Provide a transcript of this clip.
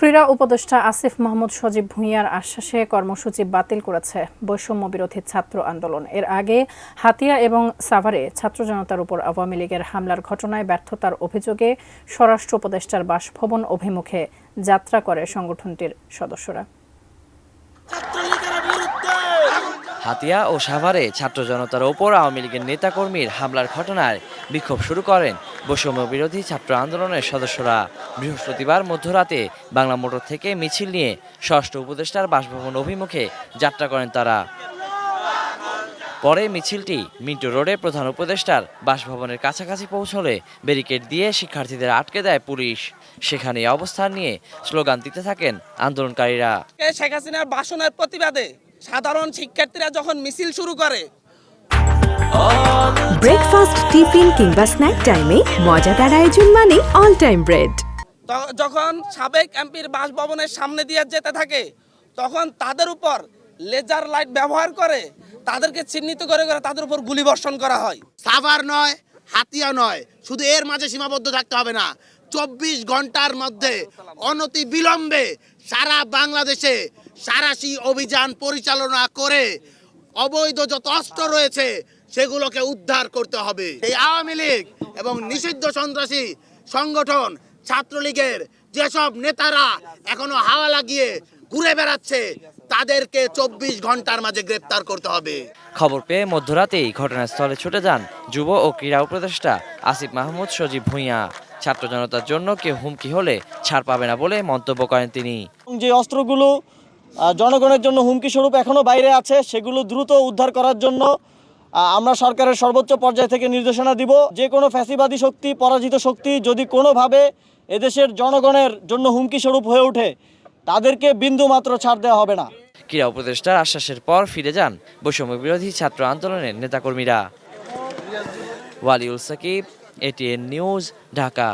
ক্রীড়া উপদেষ্টা আসিফ মাহমুদ সজীব ভুঁইয়ার আশ্বাসে কর্মসূচি বাতিল করেছে বৈষম্য বিরোধী ছাত্র আন্দোলন। এর আগে হাতিয়া এবং সাভারে ছাত্র জনতার উপর আওয়ামী লীগের হামলার ঘটনায় ব্যর্থতার অভিযোগে স্বরাষ্ট্র উপদেষ্টার বাসভবন অভিমুখে যাত্রা করে সংগঠনটির সদস্যরা। হাতিয়া ও সাভারে ছাত্র জনতার ওপর আওয়ামী লীগের নেতাকর্মীর হামলার ঘটনায় বিক্ষোভ শুরু করেন বৈষম্য বিরোধী ছাত্র আন্দোলনের সদস্যরা। বৃহস্পতিবার মধ্যরাতে বাংলা মোটর থেকে মিছিল নিয়ে স্বরাষ্ট্র উপদেষ্টার বাসভবন অভিমুখে যাত্রা করেন তারা। পরে মিছিলটি মিন্টো রোডে প্রধান উপদেষ্টার বাসভবনের কাছাকাছি পৌঁছলে ব্যারিকেড দিয়ে শিক্ষার্থীদের আটকে দেয় পুলিশ। সেখানে অবস্থান নিয়ে স্লোগান দিতে থাকেন আন্দোলনকারীরা। শেখ হাসিনার ভাষণের প্রতিবাদে সাধারণ শিক্ষার্থীরা যখন মিছিল শুরু করে, ব্রেকফাস্ট, টিফিন কিংবা স্ন্যাক টাইমে মজাদার আয়োজন মানে অল টাইম ব্রেড। যখন সাবেক এমপির বাসভবনের সামনে দিয়ে যেতে থাকে, তখন তাদের উপর লেজার লাইট ব্যবহার করে তাদেরকে চিহ্নিত করে তাদের উপর গুলিবর্ষণ করা হয়। সাভার নয়, হাতিয়া নয়, শুধু এর মাঝে সীমাবদ্ধ থাকতে হবে না। 24 ঘন্টার মধ্যে অনতি বিলম্বে সারা বাংলাদেশে সাঁড়াশি অভিযান পরিচালনা করে অবৈধ যত অস্ত্র রয়েছে সেগুলোকে উদ্ধার করতে হবে। এই আওয়ামী লীগ এবং নিষিদ্ধ সন্ত্রাসী সংগঠন ছাত্রলীগের যেসব নেতারা এখনো হাওয়া লাগিয়ে ঘুরে বেড়াচ্ছে তাদেরকে 24 ঘন্টার মাঝে গ্রেপ্তার করতে হবে। খবর পেয়ে মধ্যরাতেই ঘটনাস্থলে ছুটে যান যুব ও ক্রীড়া উপদেষ্টা আসিফ মাহমুদ সজীব ভুঁইয়া। ছাত্র জনতার জন্য কেউ হুমকি হলে ছাড় পাবে না বলে মন্তব্য করেন তিনি। যে অস্ত্রগুলো জনগণের জন্য হুমকি স্বরূপ এখনো বাইরে আছে, সেগুলো দ্রুত উদ্ধার করার জন্য আমরা সরকারের সর্বোচ্চ পর্যায় থেকে নির্দেশনা দিব। যে কোনো ফ্যাসিবাদী শক্তি, পরাজিত শক্তি যদি কোনোভাবে এদেশের জনগণের জন্য হুমকি স্বরূপ হয়ে ওঠে, তাদেরকে বিন্দু মাত্র ছাড় দেওয়া হবে না। ক্রীড়া উপদেষ্টার আশ্বাসের পর ফিরে যান বৈষম্য বিরোধী ছাত্র আন্দোলনের নেতাকর্মীরা। ওয়ালিউল সাকিব, এটিএন নিউজ, ঢাকা।